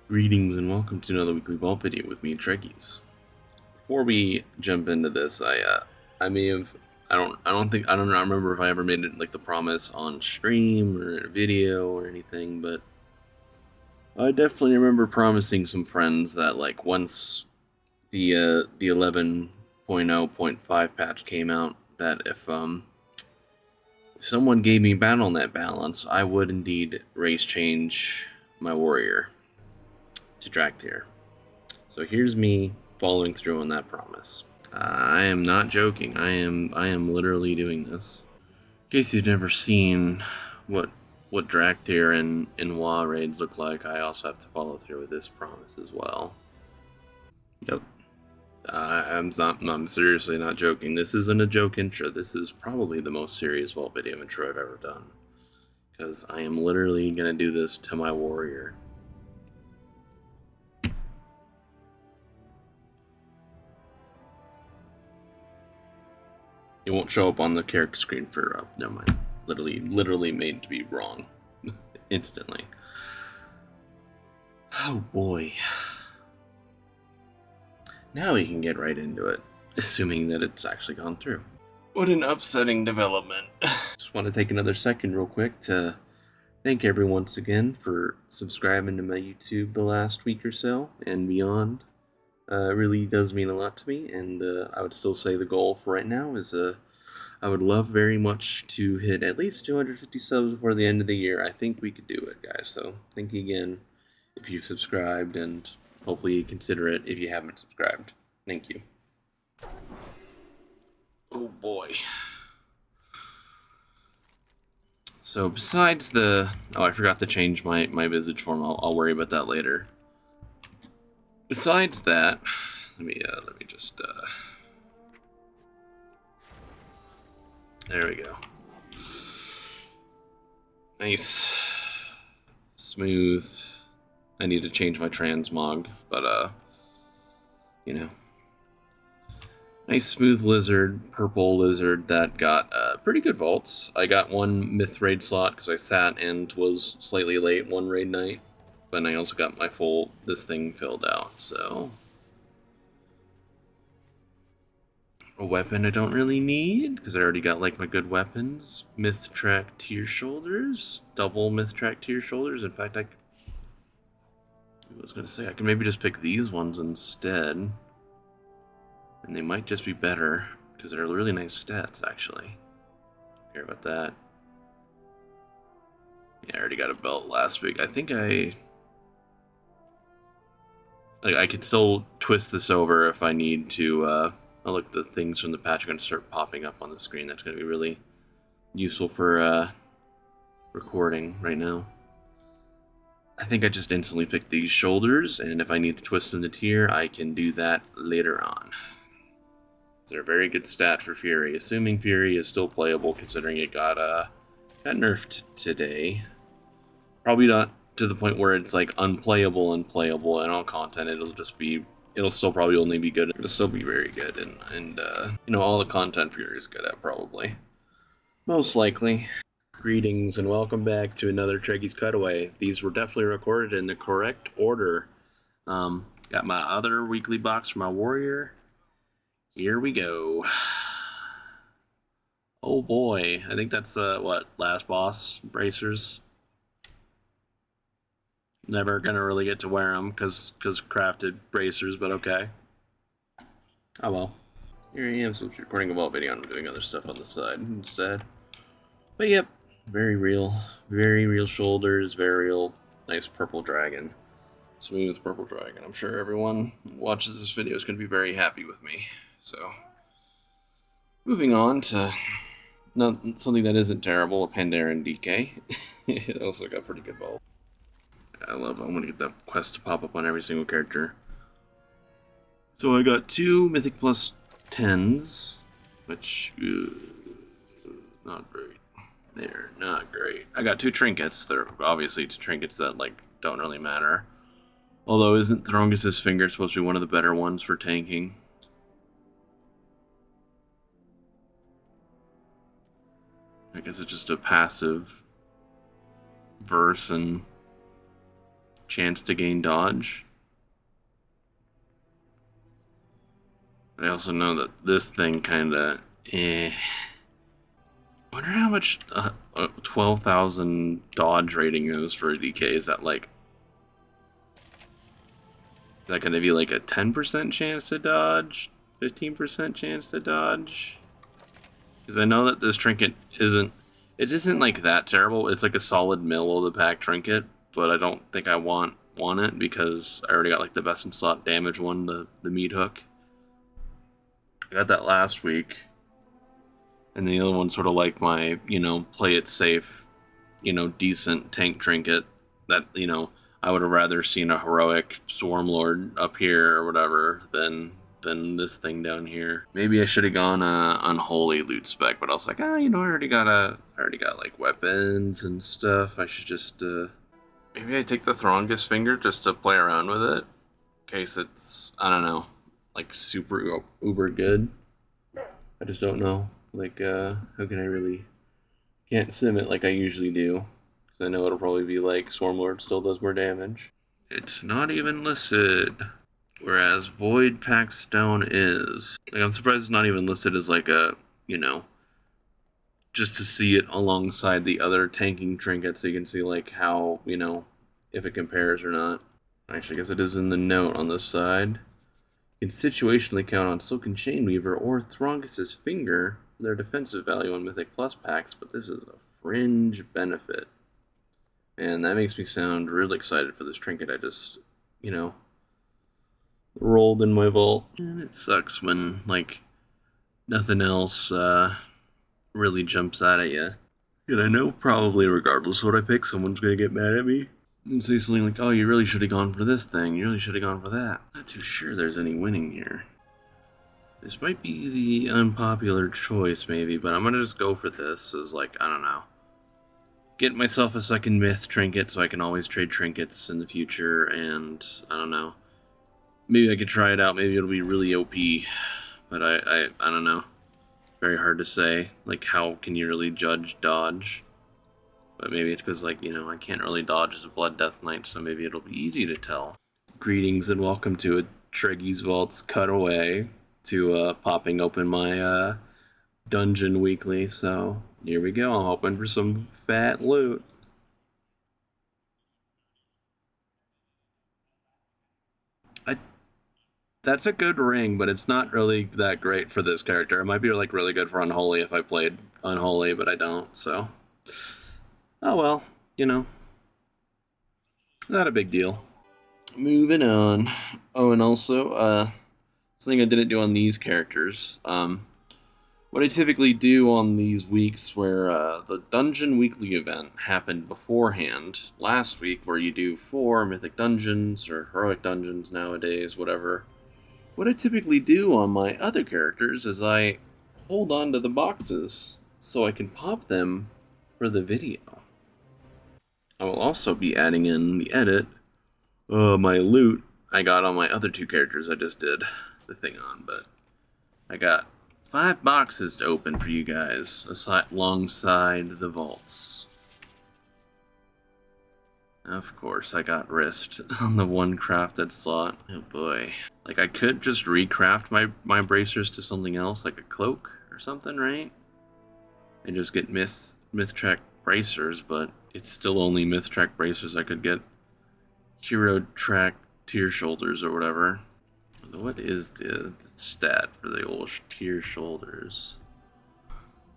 Greetings and welcome to another weekly vault video with me, Treggyz. Before we jump into this, I may have I don't remember if I ever made it like the promise on stream or in a video or anything, but I definitely remember promising some friends that like once the 11.0.5 patch came out, that if someone gave me BattleNet balance, I would indeed race change my warrior to Draktyr. So here's me following through on that promise. I am not joking. I am literally doing this. In case you've never seen what Draktyr and WoW raids look like, I also have to follow through with this promise as well. Yep. I'm seriously not joking. This isn't a joke intro. This is probably the most serious vault video intro I've ever done. Because I am literally gonna do this to my warrior. It won't show up on the character screen for, never mind. Literally made to be wrong. Instantly. Oh boy. Now we can get right into it, assuming that it's actually gone through. What an upsetting development. Just want to take another second real quick to thank everyone once again for subscribing to my YouTube the last week or so and beyond. It really does mean a lot to me, and I would still say the goal for right now is I would love very much to hit at least 250 subs before the end of the year. I think we could do it, guys. So thank you again if you've subscribed, and hopefully you consider it if you haven't subscribed. Thank you. Oh boy. So besides the... Oh, I forgot to change my visage form. I'll worry about that later. Besides that, let me just there we go. Nice, smooth. I need to change my transmog, but you know, nice smooth lizard, purple lizard that got pretty good vaults. I got one myth raid slot because I sat and was slightly late one raid night. But I also got my this thing filled out, so... A weapon I don't really need, because I already got, like, my good weapons. Myth Track Tier Shoulders. Double Myth Track Tier Shoulders. In fact, I was going to say, I can maybe just pick these ones instead. And they might just be better, because they're really nice stats, actually. Don't care about that. Yeah, I already got a belt last week. I think I could still twist this over if I need to. Oh, look, the things from the patch are going to start popping up on the screen. That's going to be really useful for recording right now. I think I just instantly picked these shoulders, and if I need to twist them to tier, I can do that later on. They're a very good stat for Fury, assuming Fury is still playable, considering it got nerfed today. Probably not to the point where it's like unplayable and playable and all content. It'll still probably only be good. It'll still be very good, and you know, all the content Fury is good at, probably. Most likely. Greetings and welcome back to another Treggyz Cutaway. These were definitely recorded in the correct order. Got my other weekly box for my warrior. Here we go. Oh boy, I think that's what, last boss bracers. Never gonna really get to wear them because crafted bracers, but okay. Oh well. Here I am, so it's recording a vault video and I'm doing other stuff on the side instead. But yep, very real shoulders, very real nice purple dragon. Smooth purple dragon. I'm sure everyone who watches this video is gonna be very happy with me. So moving on to something that isn't terrible, a Pandaren DK. It also got pretty good vault. I'm gonna get that quest to pop up on every single character. So I got 2 Mythic plus 10s, which, not great. They're not great. I got 2 trinkets. They're obviously 2 trinkets that, like, don't really matter. Although, isn't Throngus's Finger supposed to be one of the better ones for tanking? I guess it's just a passive verse and chance to gain dodge. But I also know that this thing kind of I wonder how much 12,000 dodge rating is for a DK. Is that like, is that going to be like a 10% chance to dodge? 15% chance to dodge? Because I know that this trinket isn't like that terrible. It's like a solid middle of the pack trinket, but I don't think I want it because I already got like the best in slot damage one, the meat hook. I got that last week. And the other one's sort of like my, play it safe, decent tank trinket that, I would have rather seen a heroic Swarmlord up here or whatever than this thing down here. Maybe I should have gone unholy loot spec, but I was like, I already got like weapons and stuff. I should just maybe I take the Throngest Finger just to play around with it in case it's, I don't know, like super uber good. I just don't know. Like, how can I really... Can't sim it like I usually do. Because I know it'll probably be like, Swarmlord still does more damage. It's not even listed. Whereas Void Pack Stone is. Like, I'm surprised it's not even listed as like a, just to see it alongside the other tanking trinkets so you can see like how, if it compares or not. Actually, I guess it is in the note on this side. You can situationally count on Silken Chainweaver or Throngest's Finger for their defensive value on Mythic Plus packs, but this is a fringe benefit. And that makes me sound really excited for this trinket. I just, rolled in my vault. And it sucks when, like, nothing else really jumps out at you. And I know probably regardless of what I pick, someone's going to get mad at me and say something like, oh, you really should have gone for this thing. You really should have gone for that. Not too sure there's any winning here. This might be the unpopular choice, maybe, but I'm going to just go for this as, like, I don't know. Get myself a second myth trinket so I can always trade trinkets in the future, and I don't know. Maybe I could try it out. Maybe it'll be really OP, but I don't know. Very hard to say. Like, how can you really judge dodge? But maybe it's because, like, I can't really dodge as a Blood Death Knight, so maybe it'll be easy to tell. Greetings and welcome to a Treggyz Vaults cutaway to popping open my dungeon weekly. So here we go. I'm hoping for some fat loot. That's a good ring, but it's not really that great for this character. It might be like really good for Unholy if I played Unholy, but I don't, so. Oh well, not a big deal. Moving on. Oh, and also, something I didn't do on these characters. What I typically do on these weeks where the Dungeon Weekly event happened beforehand, last week, where you do 4 Mythic Dungeons, or Heroic Dungeons nowadays, whatever. What I typically do on my other characters is I hold on to the boxes so I can pop them for the video. I will also be adding in the edit my loot I got on my other 2 characters I just did the thing on, but I got 5 boxes to open for you guys alongside the vaults. Of course, I got wrist on the one crafted slot. Oh boy. Like, I could just recraft my bracers to something else, like a cloak or something, right? And just get myth track bracers, but it's still only myth track bracers. I could get hero track tier shoulders or whatever. What is the stat for the old tier shoulders?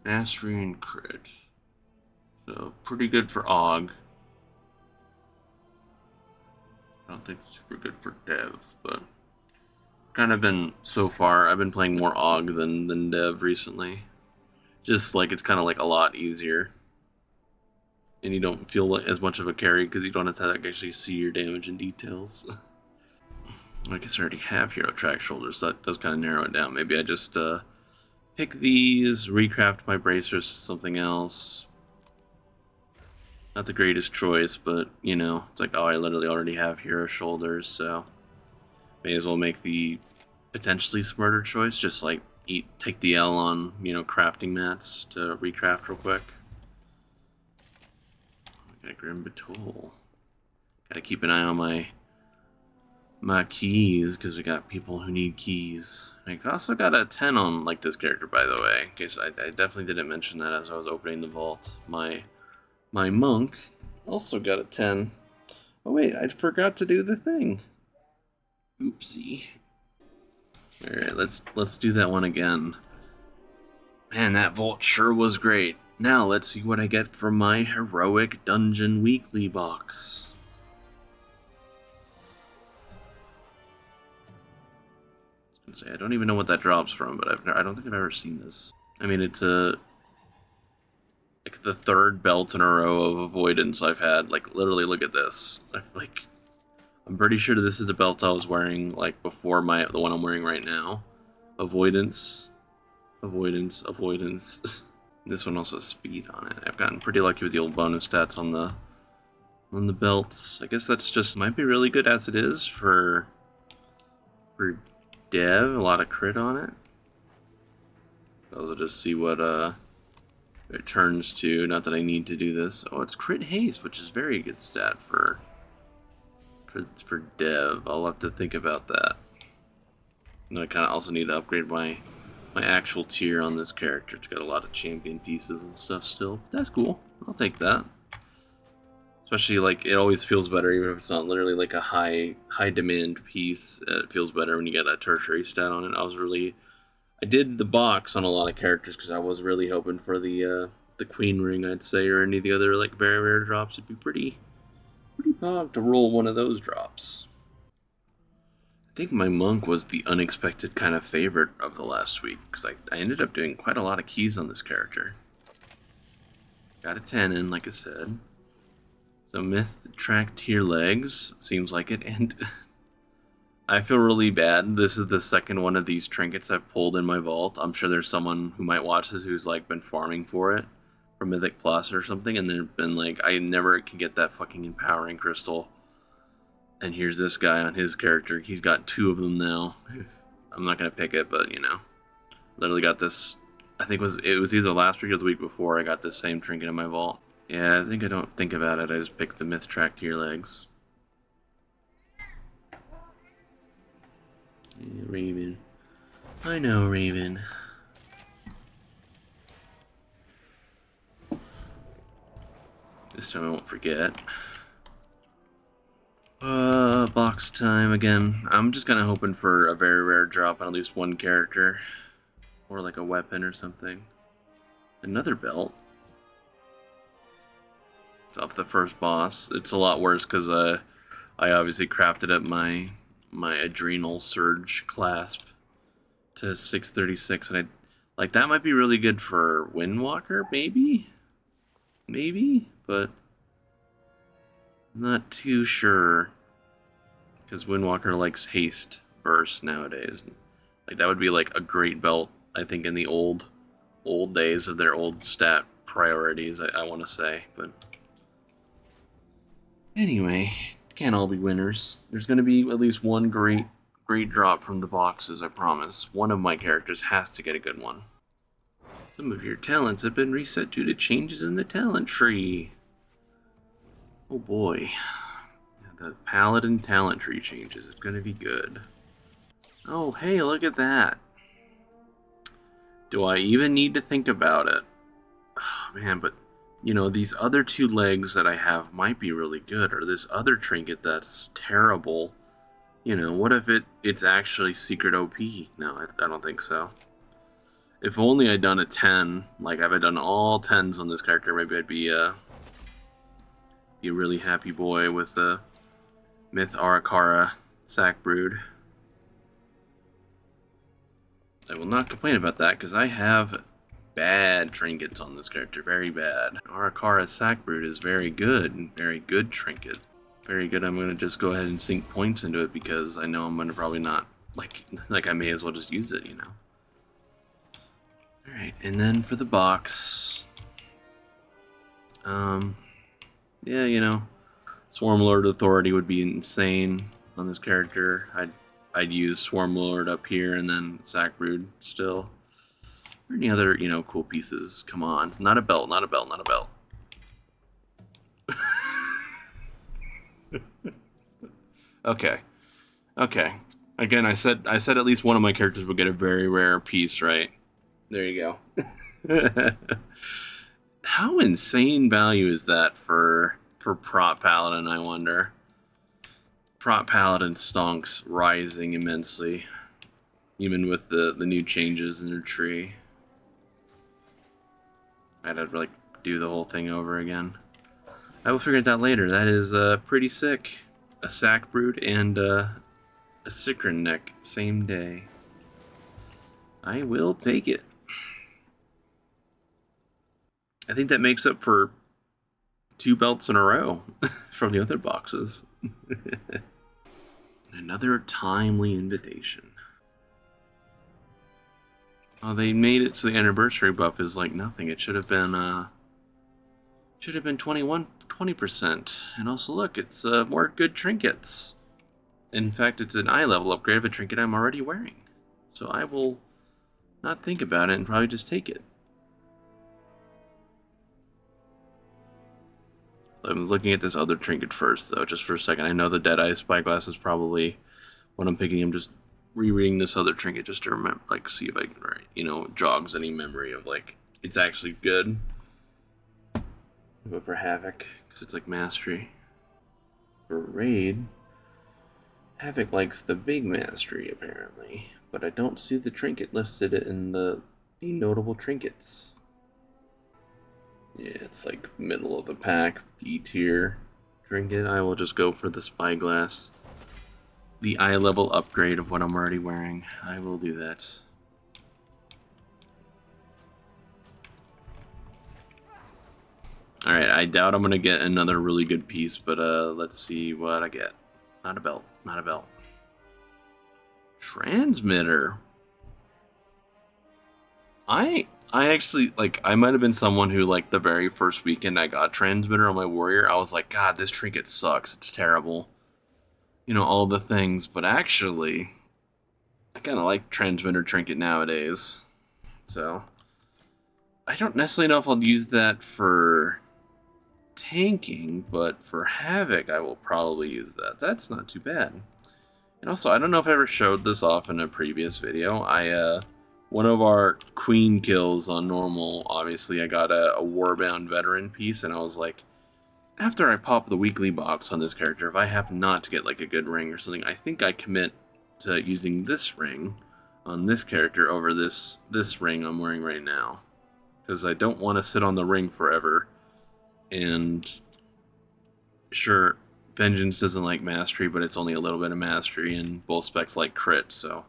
Mastery and crit. So, pretty good for AUG. I don't think it's super good for dev, but kind of been, so far, I've been playing more AUG than dev recently. Just like, it's kind of like a lot easier. And you don't feel like as much of a carry because you don't have to actually see your damage in details. I guess I already have hero track shoulders, so that does kind of narrow it down. Maybe I just pick these, recraft my bracers to something else. Not the greatest choice, but, it's like, oh, I literally already have hero shoulders, so may as well make the potentially smarter choice, just, like, take the L on, crafting mats to recraft real quick. I got Grim Batul. Gotta keep an eye on my keys, because we got people who need keys. I also got a 10 on like this character, by the way. Okay, so I definitely didn't mention that as I was opening the vault. My monk also got a 10. Oh wait, I forgot to do the thing. Oopsie. Alright, let's do that one again. Man, that vault sure was great. Now let's see what I get from my heroic dungeon weekly box. I was gonna say, I don't even know what that drops from, but I don't think I've ever seen this. I mean, it's like the third belt in a row of avoidance I've had. Like, literally, look at this. I'm pretty sure this is the belt I was wearing like before the one I'm wearing right now. Avoidance, avoidance, avoidance. This one also has speed on it. I've gotten pretty lucky with the old bonus stats on the belts. I guess that's just might be really good as it is for dev. A lot of crit on it. I'll just see what it turns to. Not that I need to do this. Oh, it's crit haste, which is very good stat for dev. I'll have to think about that. And I kind of also need to upgrade my actual tier on this character. It's got a lot of champion pieces and stuff still. That's cool. I'll take that. Especially, like, it always feels better, even if it's not literally like a high demand piece. It feels better when you get a tertiary stat on it. I did the box on a lot of characters because I was really hoping for the Queen Ring, I'd say, or any of the other like very rare drops. It'd be pretty pog to roll one of those drops. I think my monk was the unexpected kind of favorite of the last week, because I ended up doing quite a lot of keys on this character. Got a 10 in, like I said. So myth track tier legs, seems like it, and I feel really bad. This is the second one of these trinkets I've pulled in my vault. I'm sure there's someone who might watch this who's like been farming for it, for Mythic Plus or something, and they've been like, I never can get that fucking empowering crystal. And here's this guy on his character. He's got 2 of them now. I'm not going to pick it, but, you know. Literally got this. I think it was either last week or the week before I got this same trinket in my vault. Yeah, I think I don't think about it. I just picked the myth track tier legs. Yeah, Raven. I know, Raven. This time I won't forget. Box time again. I'm just kind of hoping for a very rare drop on at least one character. Or like a weapon or something. Another belt. It's up the first boss. It's a lot worse because I obviously crafted up my adrenal surge clasp to 636, and like that might be really good for Windwalker, maybe, but I'm not too sure because Windwalker likes haste burst nowadays. Like that would be like a great belt, I think, in the old days of their old stat priorities. I want to say, but anyway, can't all be winners. There's going to be at least one great drop from the boxes, I promise. One of my characters has to get a good one. Some of your talents have been reset due to changes in the talent tree. Oh boy. The Paladin talent tree changes. It's going to be good. Oh, hey, look at that. Do I even need to think about it? Oh, man, but you know, these other 2 legs that I have might be really good, or this other trinket that's terrible. You know, what if it's actually secret OP? No, I don't think so. If only I'd done a 10, like if I'd done all 10s on this character, maybe I'd be a really happy boy with the Myth Arakara Sack Brood. I will not complain about that, because I have bad trinkets on this character, very bad. Arakara Sack Brood is very good trinket. Very good. I'm going to just go ahead and sink points into it because I know I'm going to probably not, like I may as well just use it, you know. Alright, and then for the box, yeah, you know, Swarm Lord Authority would be insane on this character. I'd use Swarm Lord up here and then Sack Brood still. Or any other, you know, cool pieces. Come on. Not a belt, not a belt, not a belt. Okay. Okay. Again, I said at least one of my characters would get a very rare piece, right? There you go. How insane value is that for prop paladin, I wonder? Prop paladin stonks rising immensely, even with the new changes in their tree. I'd have to like do the whole thing over again. I will figure it out later. That is pretty sick. A sack brood and a Cicron neck same day. I will take it. I think that makes up for 2 belts in a row from the other boxes. Another timely invitation. Oh, they made it so the anniversary buff is like nothing. It should have been 20%. And also look, it's more good trinkets. In fact, it's an eye level upgrade of a trinket I'm already wearing. So I will not think about it and probably just take it. I'm looking at this other trinket first, though, just for a second. I know the Deadeye Spyglass is probably what I'm picking. I'm just rereading this other trinket just to remember, like, see if I can, jogs any memory of, like, it's actually good. But for Havoc, because it's like Mastery. For Raid, Havoc likes the big Mastery, apparently. But I don't see the trinket listed in the notable trinkets. Yeah, it's like middle of the pack, B tier trinket. I will just go for the Spyglass. The eye level upgrade of what I'm already wearing. I will do that. Alright, I doubt I'm going to get another really good piece, but let's see what I get. Not a belt. Not a belt. Transmitter. I actually, like, I might have been someone who, like, the very first weekend I got Transmitter on my Warrior, I was like, God, this trinket sucks. It's terrible. All the things. But actually, I kind of like Transmitter trinket nowadays. So, I don't necessarily know if I'll use that for tanking, but for Havoc, I will probably use that. That's not too bad. And also, I don't know if I ever showed this off in a previous video. One of our queen kills on normal, obviously, I got a Warbound Veteran piece, and I was like, after I pop the weekly box on this character, if I happen not to get like a good ring or something, I think I commit to using this ring on this character over this ring I'm wearing right now. Because I don't want to sit on the ring forever. And sure, Vengeance doesn't like Mastery, but it's only a little bit of Mastery, and both specs like crit, so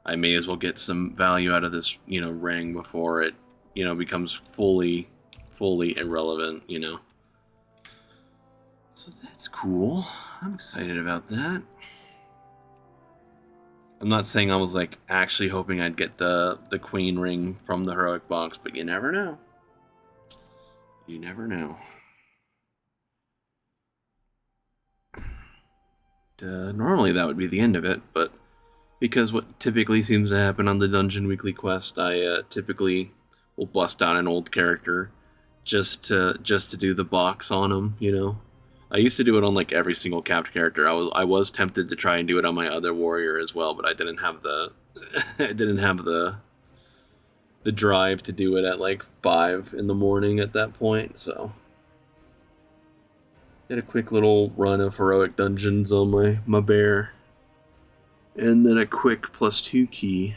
I may as well get some value out of this, ring before it, becomes fully irrelevant, So that's cool. I'm excited about that. I'm not saying I was, like, actually hoping I'd get the queen ring from the heroic box, but you never know. You never know. Normally that would be the end of it, but because what typically seems to happen on the Dungeon Weekly Quest, I typically will bust out an old character just to do the box on them, I used to do it on like every single capped character. I was tempted to try and do it on my other warrior as well, but I didn't have the the drive to do it at like 5 in the morning at that point, so did a quick little run of heroic dungeons on my bear. And then a quick +2 key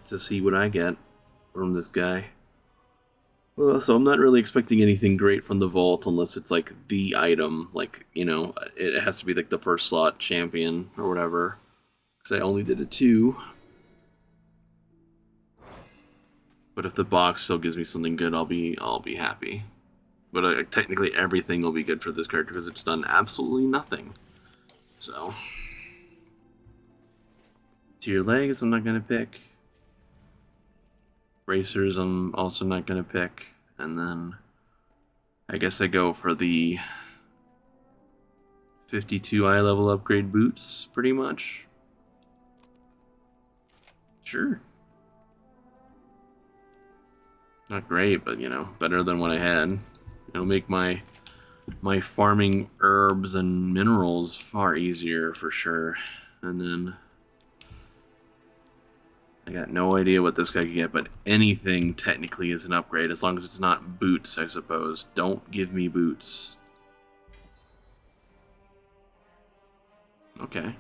to see what I get from this guy. So I'm not really expecting anything great from the vault unless it's like the item, like, it has to be like the first slot champion or whatever. Because I only did a 2. But if the box still gives me something good, I'll be happy. But technically everything will be good for this character because it's done absolutely nothing. So tier legs, I'm not going to pick. Bracers, I'm also not going to pick. And then I guess I go for the 52 eye level upgrade boots, pretty much. Sure. Not great, but, better than what I had. It'll make my my farming herbs and minerals far easier for sure. And then I got no idea what this guy can get, but anything technically is an upgrade as long as it's not boots, I suppose. Don't give me boots. Okay.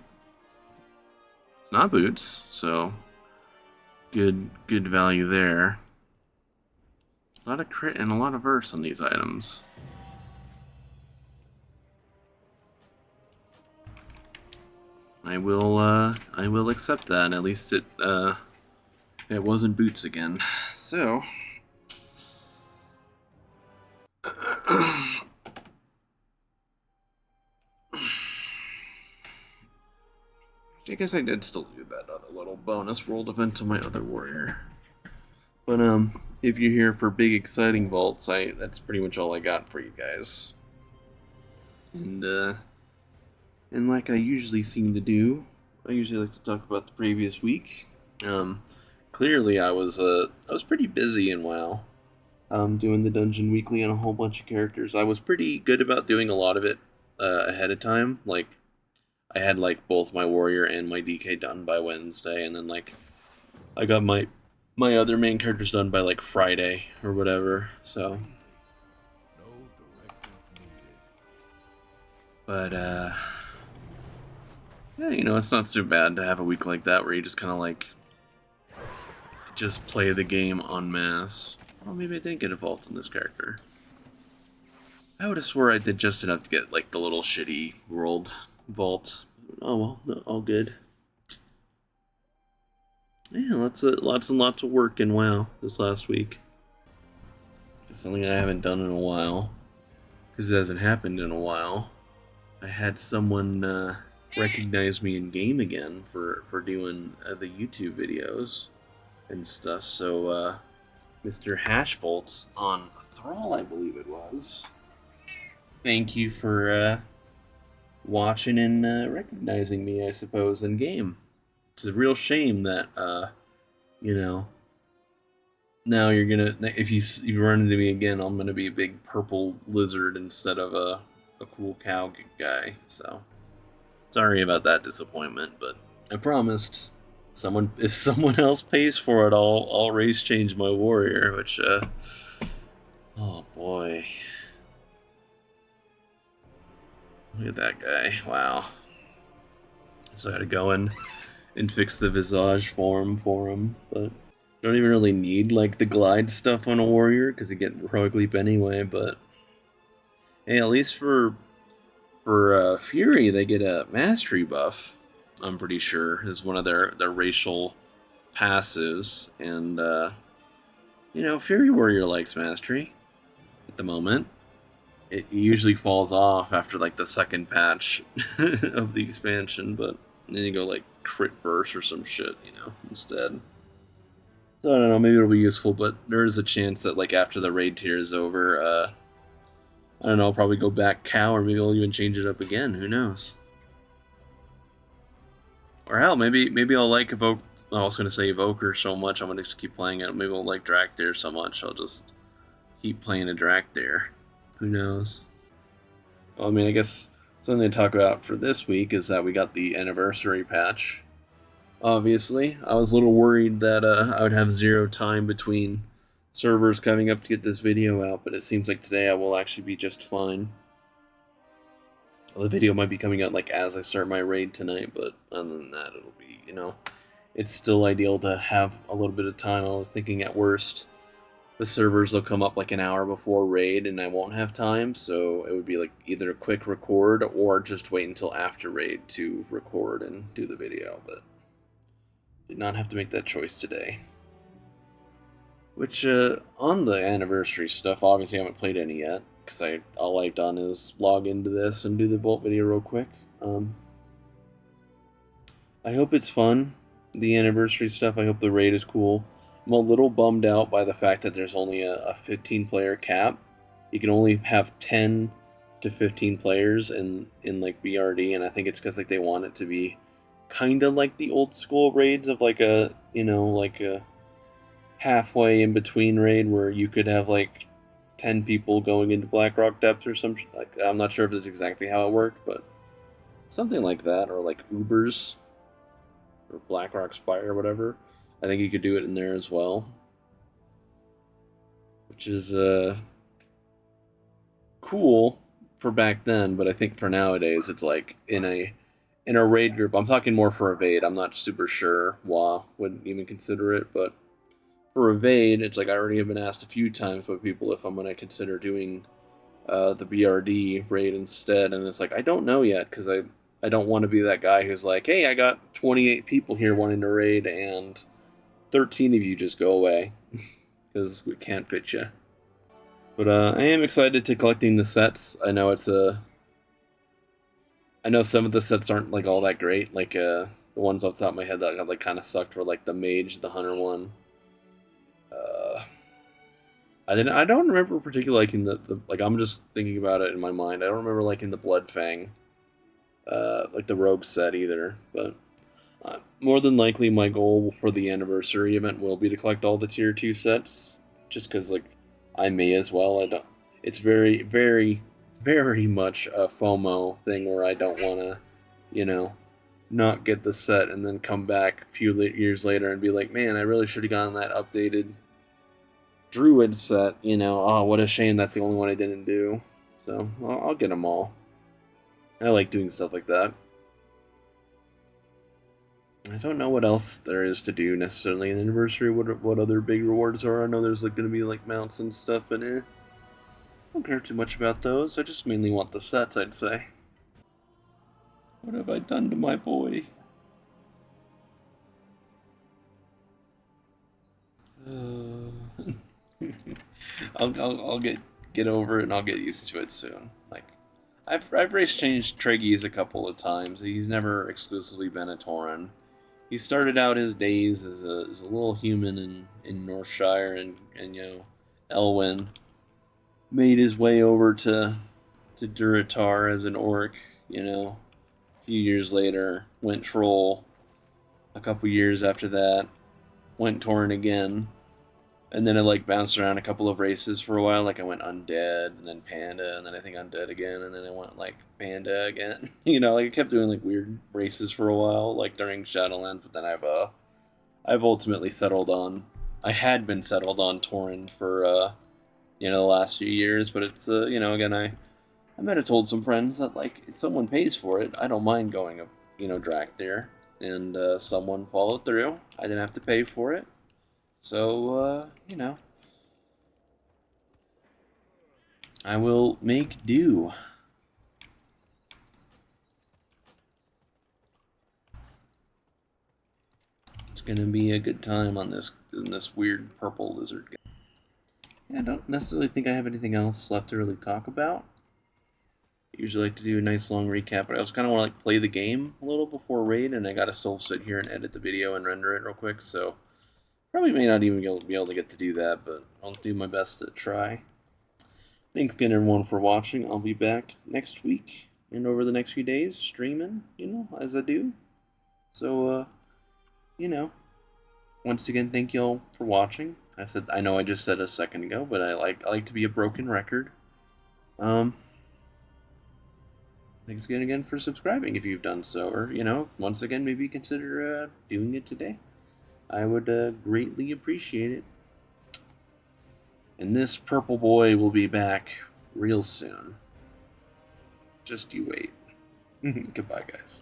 It's not boots, so good value there. A lot of crit and a lot of verse on these items. I will accept that. At least it wasn't boots again. So I guess I did still do that other little bonus world event to my other warrior. But if you're here for big exciting vaults, that's pretty much all I got for you guys. And like I usually seem to do, I usually like to talk about the previous week. Clearly I was pretty busy in WoW. Doing the dungeon weekly on a whole bunch of characters. I was pretty good about doing a lot of it ahead of time. Like I had like both my warrior and my DK done by Wednesday, and then like I got my other main characters done by like Friday or whatever. So, but yeah, you know, it's not so bad to have a week like that where you just kind of like just play the game en masse. Well, maybe I didn't get a vault on this character. I would have swore I did just enough to get like the little shitty world vault. Oh well, no, all good. Yeah, lots and lots of work in WoW this last week. It's something I haven't done in a while, because it hasn't happened in a while. I had someone recognize me in game again for doing the YouTube videos and stuff. So Mr. Hashbolts on Thrall, I believe it was. Thank you for watching and recognizing me, I suppose, in game. It's a real shame that, you know, now you're gonna, if you run into me again, I'm gonna be a big purple lizard instead of a cool cow guy. So, sorry about that disappointment, but I promised if someone else pays for it, I'll race change my warrior, which, oh boy. Look at that guy, wow. So I had to go in and fix the visage form for him, but I don't even really need like the glide stuff on a warrior because you get heroic leap anyway. But hey, at least for Fury, they get a mastery buff. I'm pretty sure is one of their racial passives, and you know, Fury warrior likes mastery at the moment. It usually falls off after like the second patch of the expansion, but then you go like crit verse or some shit, you know, instead. So I don't know, maybe it'll be useful, but there is a chance that like after the raid tier is over, I don't know, I'll probably go back cow, or maybe I'll even change it up again. Who knows? Or hell, maybe I'll like Evoke. I was gonna say Evoker so much, I'm gonna just keep playing it. Maybe I'll like Draktyr so much, I'll just keep playing a Draktyr. Who knows? Well, I mean, I guess something to talk about for this week is that we got the anniversary patch. Obviously, I was a little worried that I would have zero time between servers coming up to get this video out, but it seems like today I will actually be just fine. Well, the video might be coming out like as I start my raid tonight, but other than that, it'll be, you know, it's still ideal to have a little bit of time. I was thinking at worst, the servers will come up like an hour before raid and I won't have time, so it would be like either a quick record or just wait until after raid to record and do the video, but did not have to make that choice today. Which, on the anniversary stuff, obviously I haven't played any yet, because all I've done is log into this and do the Bolt video real quick. I hope it's fun, the anniversary stuff. I hope the raid is cool. I'm a little bummed out by the fact that there's only a 15-player cap. You can only have 10 to 15 players in like BRD, and I think it's because like they want it to be kind of like the old school raids of like a, you know, like a halfway in between raid where you could have like 10 people going into Blackrock Depths or some like I'm not sure if that's exactly how it worked, but something like that, or like Ubers or Blackrock Spire or whatever. I think you could do it in there as well, which is cool for back then. But I think for nowadays, it's like in a raid group. I'm talking more for evade. I'm not super sure WoW wouldn't even consider it, but for evade, it's like I already have been asked a few times by people if I'm going to consider doing the BRD raid instead, and it's like I don't know yet because I don't want to be that guy who's like, hey, I got 28 people here wanting to raid, and 13 of you just go away because we can't fit you. But I am excited to collecting the sets. I know I know some of the sets aren't like all that great. Like the ones off the top of my head that like kind of sucked were like the mage, the hunter one. I don't remember particularly liking the like. I'm just thinking about it in my mind. I don't remember liking the Bloodfang, like the rogue set either. But more than likely, my goal for the anniversary event will be to collect all the tier 2 sets, just because like I may as well. I don't. It's very, very, very much a FOMO thing where I don't want to, you know, not get the set and then come back a few years later and be like, man, I really should have gotten that updated Druid set. You know, oh, what a shame that's the only one I didn't do. So I'll get them all. I like doing stuff like that. I don't know what else there is to do necessarily in the anniversary. What other big rewards are? I know there's like going to be like mounts and stuff, but I don't care too much about those. I just mainly want the sets, I'd say. What have I done to my boy? I'll get over it and I'll get used to it soon. Like I've race changed Treggyz a couple of times. He's never exclusively been a Tauren. He started out his days as a little human in Northshire and you know Elwyn. Made his way over to Durotar as an orc. You know, a few years later went troll. A couple years after that went Tauren again. And then I like bounced around a couple of races for a while. Like I went undead and then panda and then I think undead again and then I went like panda again. You know, like I kept doing like weird races for a while, like during Shadowlands. But then I've ultimately settled on. I had been settled on Tauren for you know the last few years, but it's you know again I might have told some friends that like if someone pays for it, I don't mind going you know Drakthir, and someone followed through. I didn't have to pay for it. So, you know, I will make do. It's gonna be a good time on this weird purple lizard guy. Yeah, I don't necessarily think I have anything else left to really talk about. I usually like to do a nice long recap, but I also kind of want to like play the game a little before raid, and I gotta still sit here and edit the video and render it real quick, so probably may not even be able to get to do that, but I'll do my best to try. Thanks again, everyone, for watching. I'll be back next week and over the next few days streaming, you know, as I do. So, you know, once again, thank y'all for watching. I know I just said a second ago, but I like to be a broken record. Thanks again for subscribing if you've done so, or you know, once again, maybe consider doing it today. I would greatly appreciate it. And this purple boy will be back real soon. Just you wait. Goodbye, guys.